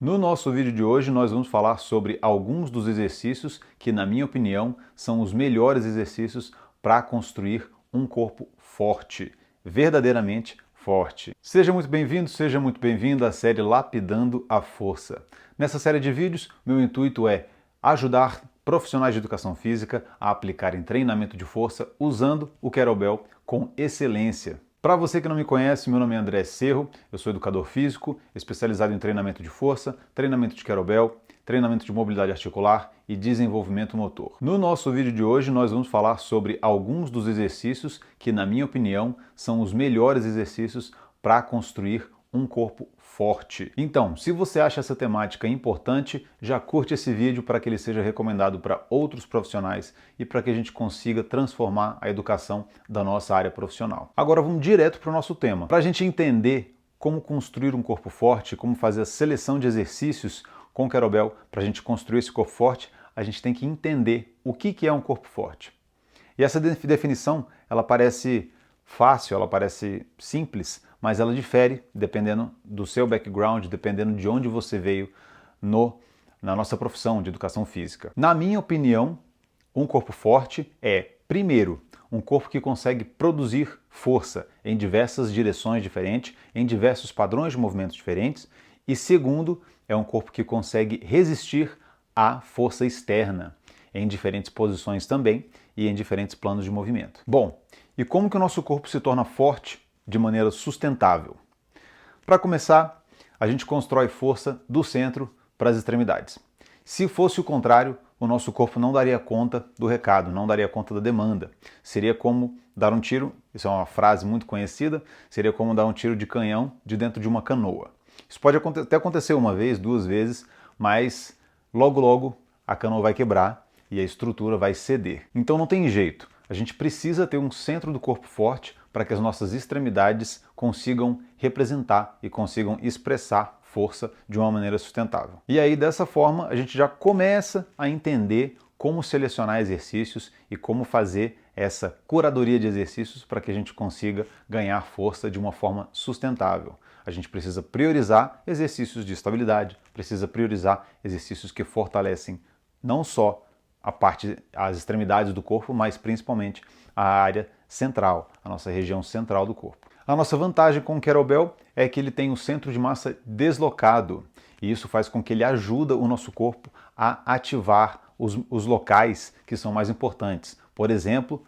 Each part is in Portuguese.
No nosso vídeo de hoje, nós vamos falar sobre alguns dos exercícios que, na minha opinião, são os melhores exercícios para construir um corpo forte, verdadeiramente forte. Seja muito bem-vindo, seja muito bem-vinda à série Lapidando a Força. Nessa série de vídeos, meu intuito é ajudar profissionais de educação física a aplicarem treinamento de força usando o kettlebell com excelência. Para você que não me conhece, meu nome é André Serro, eu sou educador físico, especializado em treinamento de força, treinamento de kettlebell, treinamento de mobilidade articular e desenvolvimento motor. No nosso vídeo de hoje, nós vamos falar sobre alguns dos exercícios que, na minha opinião, são os melhores exercícios para construir um corpo forte. Então, se você acha essa temática importante, já curte esse vídeo para que ele seja recomendado para outros profissionais e para que a gente consiga transformar a educação da nossa área profissional. Agora vamos direto para o nosso tema. Para a gente entender como construir um corpo forte, como fazer a seleção de exercícios com o kettlebell para a gente construir esse corpo forte, a gente tem que entender o que é um corpo forte. E essa definição, ela parece fácil, ela parece simples, mas ela difere dependendo do seu background, dependendo de onde você veio na nossa profissão de educação física. Na minha opinião, um corpo forte é, primeiro, um corpo que consegue produzir força em diversas direções diferentes, em diversos padrões de movimentos diferentes, e segundo, é um corpo que consegue resistir à força externa, em diferentes posições também e em diferentes planos de movimento. Bom, e como que o nosso corpo se torna forte de maneira sustentável? Para começar, a gente constrói força do centro para as extremidades. Se fosse o contrário, o nosso corpo não daria conta do recado, não daria conta da demanda. Seria como dar um tiro, isso é uma frase muito conhecida, seria como dar um tiro de canhão de dentro de uma canoa. Isso pode até acontecer uma vez, duas vezes, mas logo a canoa vai quebrar e a estrutura vai ceder. Então não tem jeito. A gente precisa ter um centro do corpo forte para que as nossas extremidades consigam representar e consigam expressar força de uma maneira sustentável. E aí, dessa forma, a gente já começa a entender como selecionar exercícios e como fazer essa curadoria de exercícios para que a gente consiga ganhar força de uma forma sustentável. A gente precisa priorizar exercícios de estabilidade, precisa priorizar exercícios que fortalecem não só as extremidades do corpo, mas principalmente a área central, a nossa região central do corpo. A nossa vantagem com o kettlebell é que ele tem o centro de massa deslocado, e isso faz com que ele ajude o nosso corpo a ativar os locais que são mais importantes. Por exemplo,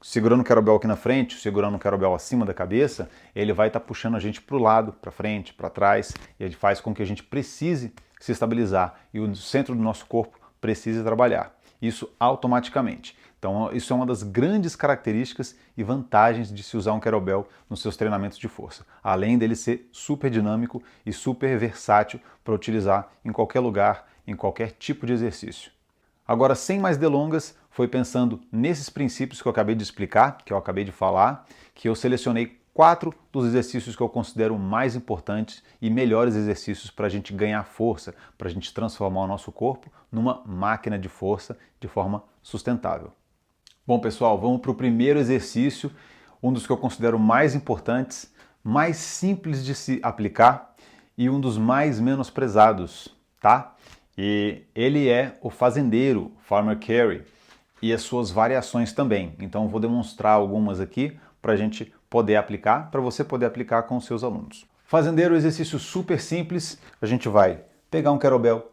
segurando o kettlebell aqui na frente, segurando o kettlebell acima da cabeça, ele vai estar puxando a gente para o lado, para frente, para trás, e ele faz com que a gente precise se estabilizar e o centro do nosso corpo precise trabalhar. Isso automaticamente. Então, isso é uma das grandes características e vantagens de se usar um kettlebell nos seus treinamentos de força. Além dele ser super dinâmico e super versátil para utilizar em qualquer lugar, em qualquer tipo de exercício. Agora, sem mais delongas, foi pensando nesses princípios que eu acabei de explicar, que eu acabei de falar, que eu selecionei 4 dos exercícios que eu considero mais importantes e melhores exercícios para a gente ganhar força, para a gente transformar o nosso corpo numa máquina de força de forma sustentável. Bom, pessoal, vamos para o primeiro exercício, um dos que eu considero mais importantes, mais simples de se aplicar e um dos mais menosprezados, tá? E ele é o fazendeiro, Farmer Carry, e as suas variações também. Então, eu vou demonstrar algumas aqui para a gente poder aplicar, para você poder aplicar com os seus alunos. Fazendeiro, exercício super simples. A gente vai pegar um kettlebell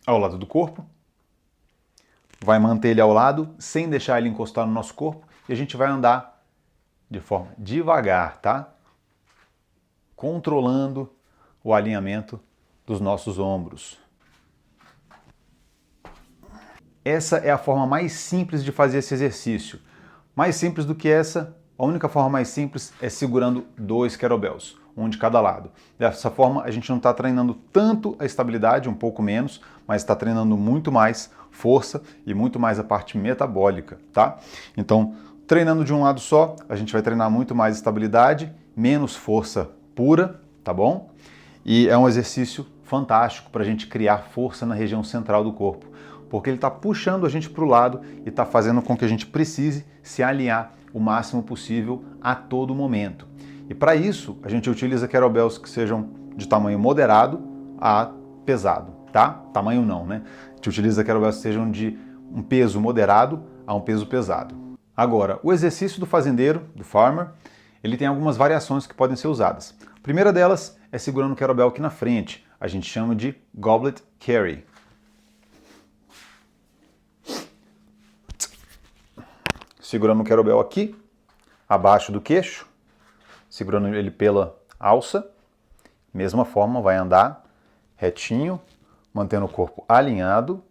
ao lado do corpo, vai manter ele ao lado, sem deixar ele encostar no nosso corpo, e a gente vai andar de forma devagar, tá? Controlando o alinhamento dos nossos ombros. Essa é a forma mais simples de fazer esse exercício. Mais simples do que essa, a única forma mais simples é segurando 2 kettlebells, um de cada lado. Dessa forma, a gente não está treinando tanto a estabilidade, um pouco menos, mas está treinando muito mais força e muito mais a parte metabólica, tá? Então, treinando de um lado só, a gente vai treinar muito mais estabilidade, menos força pura, tá bom? E é um exercício fantástico para a gente criar força na região central do corpo, porque ele está puxando a gente para o lado e está fazendo com que a gente precise se alinhar o máximo possível a todo momento. E para isso, a gente utiliza kettlebells que sejam de tamanho moderado, a pesado, tá? Tamanho não, né? A gente utiliza kettlebells que sejam de um peso moderado a um peso pesado. Agora, o exercício do fazendeiro, do farmer, ele tem algumas variações que podem ser usadas. A primeira delas é segurando o kettlebell aqui na frente. A gente chama de goblet carry. Segurando o kettlebell aqui, abaixo do queixo, segurando ele pela alça. Mesma forma, vai andar retinho, mantendo o corpo alinhado,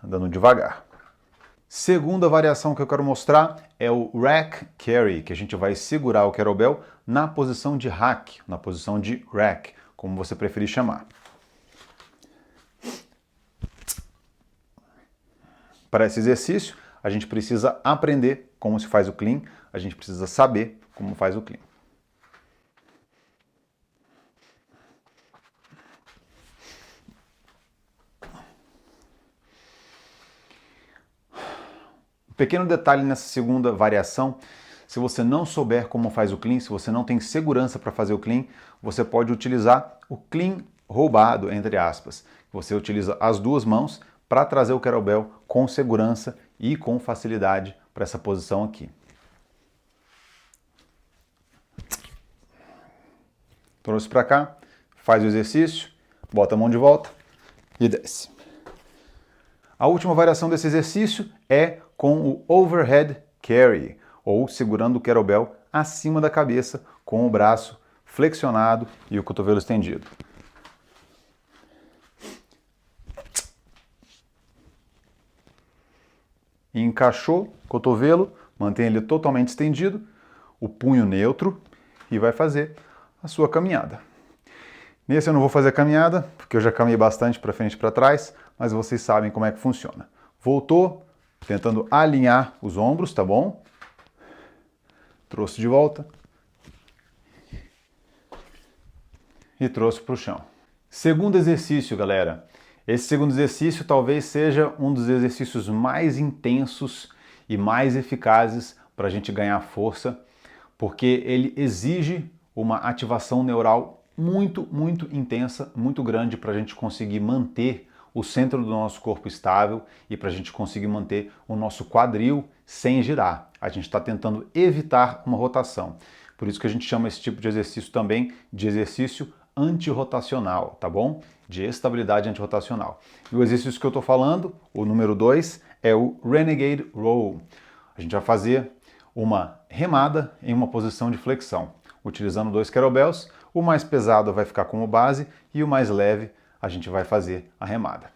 andando devagar. Segunda variação que eu quero mostrar é o rack carry, que a gente vai segurar o kettlebell na posição de hack, na posição de rack, como você preferir chamar. Para esse exercício, a gente precisa aprender como se faz o clean, a gente precisa saber como faz o clean. Pequeno detalhe nessa segunda variação, se você não souber como faz o clean, se você não tem segurança para fazer o clean, você pode utilizar o clean roubado, entre aspas. Você utiliza as duas mãos para trazer o kettlebell com segurança e com facilidade para essa posição aqui. Trouxe para cá, faz o exercício, bota a mão de volta e desce. A última variação desse exercício é com o overhead carry, ou segurando o kettlebell acima da cabeça com o braço flexionado e o cotovelo estendido. Encaixou o cotovelo, mantém ele totalmente estendido, o punho neutro e vai fazer a sua caminhada. Nesse eu não vou fazer a caminhada, porque eu já caminhei bastante para frente e para trás, mas vocês sabem como é que funciona. Voltou, tentando alinhar os ombros, tá bom? Trouxe de volta. E trouxe para o chão. Segundo exercício, galera. Esse segundo exercício talvez seja um dos exercícios mais intensos e mais eficazes para a gente ganhar força, porque ele exige uma ativação neural muito intensa, muito grande para a gente conseguir manter o centro do nosso corpo estável e para a gente conseguir manter o nosso quadril sem girar. A gente está tentando evitar uma rotação. Por isso que a gente chama esse tipo de exercício também de exercício antirrotacional, tá bom? De estabilidade antirrotacional. E o exercício que eu estou falando, o número 2, é o Renegade Row. A gente vai fazer uma remada em uma posição de flexão, utilizando 2 kettlebells. O mais pesado vai ficar como base e o mais leve a gente vai fazer a remada.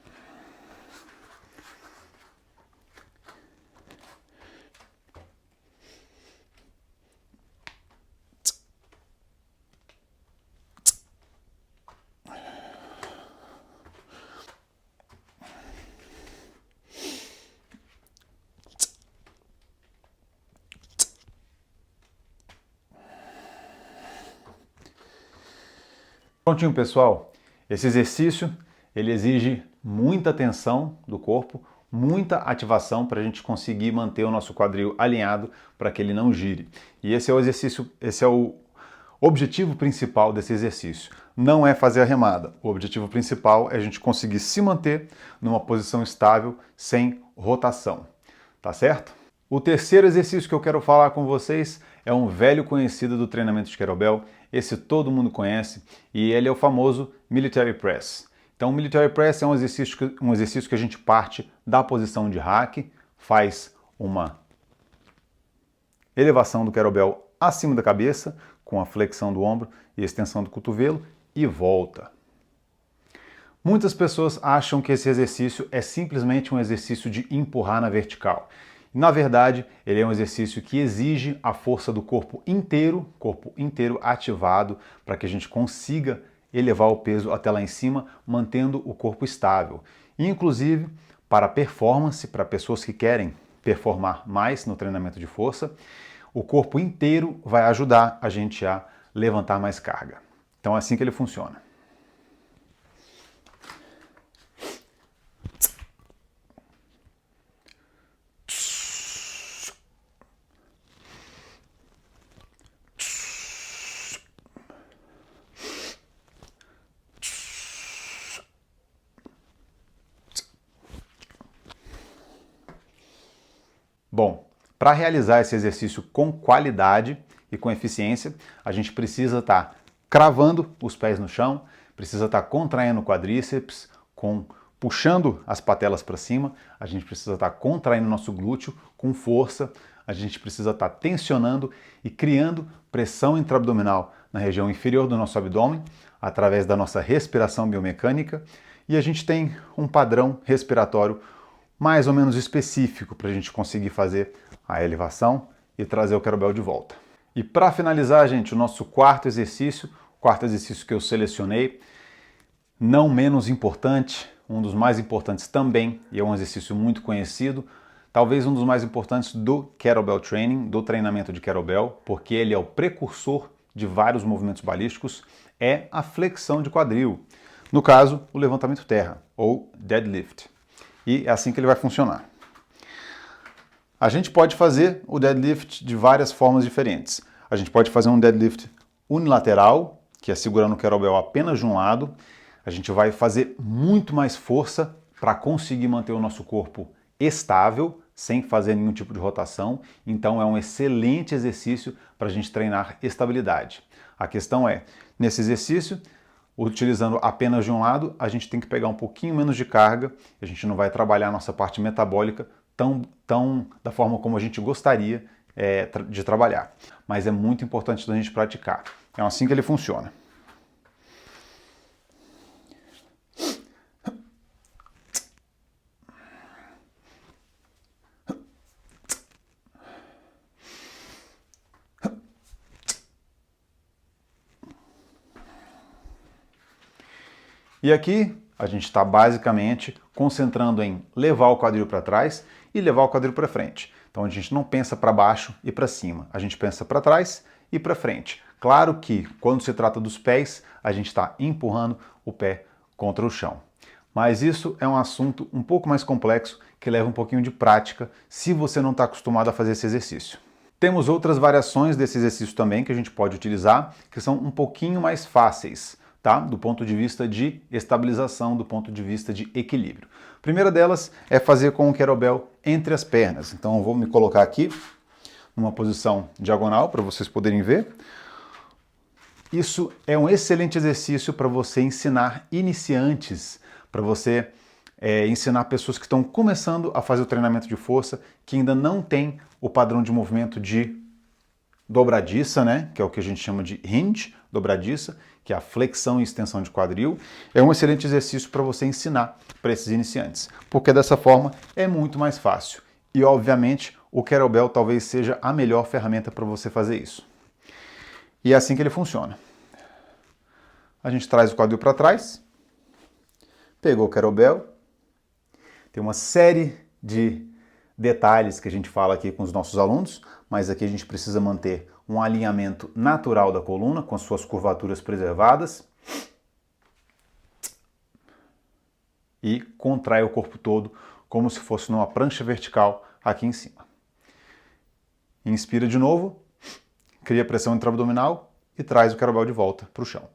Prontinho, pessoal. Esse exercício ele exige muita tensão do corpo, muita ativação para a gente conseguir manter o nosso quadril alinhado para que ele não gire. E esse é o exercício, esse é o objetivo principal desse exercício. Não é fazer a remada. O objetivo principal é a gente conseguir se manter numa posição estável sem rotação. Tá certo? O terceiro exercício que eu quero falar com vocês é um velho conhecido do treinamento de kettlebell. Esse todo mundo conhece e ele é o famoso Military Press. Então, o Military Press é um exercício que a gente parte da posição de hack, faz uma elevação do kettlebell acima da cabeça, com a flexão do ombro e extensão do cotovelo e volta. Muitas pessoas acham que esse exercício é simplesmente um exercício de empurrar na vertical. Na verdade, ele é um exercício que exige a força do corpo inteiro ativado para que a gente consiga elevar o peso até lá em cima, mantendo o corpo estável. Inclusive, para performance, para pessoas que querem performar mais no treinamento de força, o corpo inteiro vai ajudar a gente a levantar mais carga. Então é assim que ele funciona. Bom, para realizar esse exercício com qualidade e com eficiência, a gente precisa estar cravando os pés no chão, precisa estar contraindo o quadríceps, puxando as patelas para cima, a gente precisa estar contraindo o nosso glúteo com força, a gente precisa estar tensionando e criando pressão intraabdominal na região inferior do nosso abdômen, através da nossa respiração biomecânica, e a gente tem um padrão respiratório mais ou menos específico para a gente conseguir fazer a elevação e trazer o kettlebell de volta. E para finalizar, gente, o nosso quarto exercício que eu selecionei, não menos importante, um dos mais importantes também, e é um exercício muito conhecido, talvez um dos mais importantes do kettlebell training, do treinamento de kettlebell, porque ele é o precursor de vários movimentos balísticos, é a flexão de quadril. No caso, o levantamento terra, ou deadlift. E é assim que ele vai funcionar. A gente pode fazer o deadlift de várias formas diferentes. A gente pode fazer um deadlift unilateral, que é segurando o kettlebell apenas de um lado. A gente vai fazer muito mais força para conseguir manter o nosso corpo estável, sem fazer nenhum tipo de rotação. Então é um excelente exercício para a gente treinar estabilidade. A questão é, nesse exercício, utilizando apenas de um lado, a gente tem que pegar um pouquinho menos de carga, a gente não vai trabalhar a nossa parte metabólica tão da forma como a gente gostaria de trabalhar. Mas é muito importante a gente praticar. É assim que ele funciona. E aqui a gente está basicamente concentrando em levar o quadril para trás e levar o quadril para frente. Então a gente não pensa para baixo e para cima, a gente pensa para trás e para frente. Claro que quando se trata dos pés, a gente está empurrando o pé contra o chão. Mas isso é um assunto um pouco mais complexo que leva um pouquinho de prática se você não está acostumado a fazer esse exercício. Temos outras variações desse exercício também que a gente pode utilizar, que são um pouquinho mais fáceis, tá? Do ponto de vista de estabilização, do ponto de vista de equilíbrio. A primeira delas é fazer com o kettlebell entre as pernas. Então eu vou me colocar aqui numa posição diagonal para vocês poderem ver. Isso é um excelente exercício para você ensinar iniciantes, para você ensinar pessoas que estão começando a fazer o treinamento de força, que ainda não tem o padrão de movimento de dobradiça, né? Que é o que a gente chama de hinge, dobradiça, que é a flexão e extensão de quadril. É um excelente exercício para você ensinar para esses iniciantes, porque dessa forma é muito mais fácil. E, obviamente, o kettlebell talvez seja a melhor ferramenta para você fazer isso. E é assim que ele funciona. A gente traz o quadril para trás, pegou o kettlebell, tem uma série de detalhes que a gente fala aqui com os nossos alunos, mas aqui a gente precisa manter um alinhamento natural da coluna, com as suas curvaturas preservadas, e contrai o corpo todo como se fosse numa prancha vertical aqui em cima. Inspira de novo, cria pressão intraabdominal e traz o kettlebell de volta para o chão.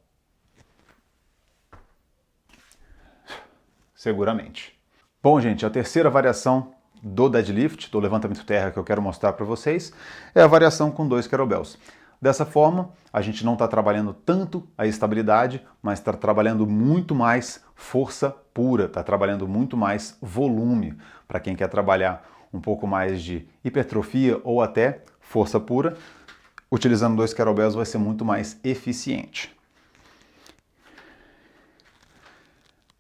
Seguramente. Bom, gente, a terceira variação do deadlift, do levantamento terra que eu quero mostrar para vocês, é a variação com 2 kettlebells. Dessa forma, a gente não está trabalhando tanto a estabilidade, mas está trabalhando muito mais força pura, está trabalhando muito mais volume. Para quem quer trabalhar um pouco mais de hipertrofia ou até força pura, utilizando 2 kettlebells vai ser muito mais eficiente.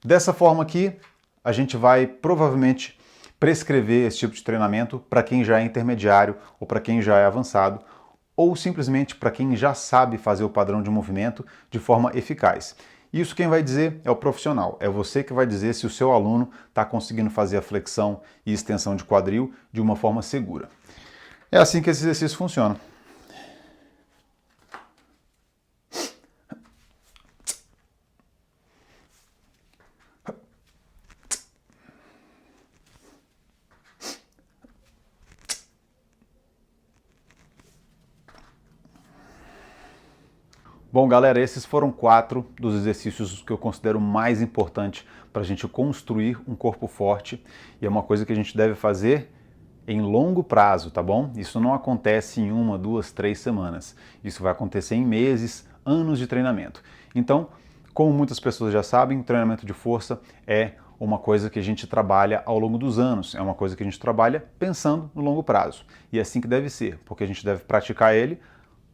Dessa forma aqui, a gente vai provavelmente prescrever esse tipo de treinamento para quem já é intermediário ou para quem já é avançado, ou simplesmente para quem já sabe fazer o padrão de movimento de forma eficaz. Isso quem vai dizer é o profissional, é você que vai dizer se o seu aluno está conseguindo fazer a flexão e extensão de quadril de uma forma segura. É assim que esse exercício funciona. Bom, galera, esses foram 4 dos exercícios que eu considero mais importantes para a gente construir um corpo forte, e é uma coisa que a gente deve fazer em longo prazo, tá bom? Isso não acontece em 1, 2, 3 semanas. Isso vai acontecer em meses, anos de treinamento. Então, como muitas pessoas já sabem, o treinamento de força é uma coisa que a gente trabalha ao longo dos anos, é uma coisa que a gente trabalha pensando no longo prazo. E é assim que deve ser, porque a gente deve praticar ele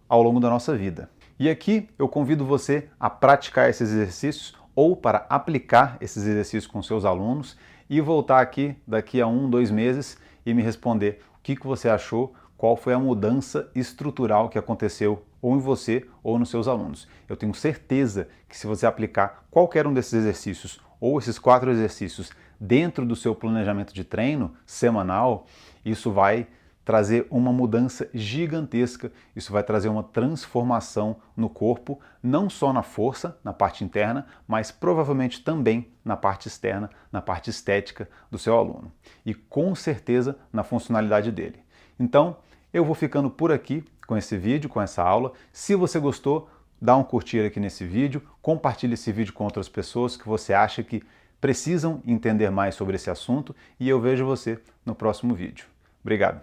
ao longo da nossa vida. E aqui eu convido você a praticar esses exercícios ou para aplicar esses exercícios com seus alunos e voltar aqui daqui a 1, 2 meses e me responder o que você achou, qual foi a mudança estrutural que aconteceu ou em você ou nos seus alunos. Eu tenho certeza que se você aplicar qualquer um desses exercícios ou esses 4 exercícios dentro do seu planejamento de treino semanal, isso vai trazer uma mudança gigantesca, isso vai trazer uma transformação no corpo, não só na força, na parte interna, mas provavelmente também na parte externa, na parte estética do seu aluno. E com certeza na funcionalidade dele. Então, eu vou ficando por aqui com esse vídeo, com essa aula. Se você gostou, dá um curtir aqui nesse vídeo, compartilhe esse vídeo com outras pessoas que você acha que precisam entender mais sobre esse assunto e eu vejo você no próximo vídeo. Obrigado!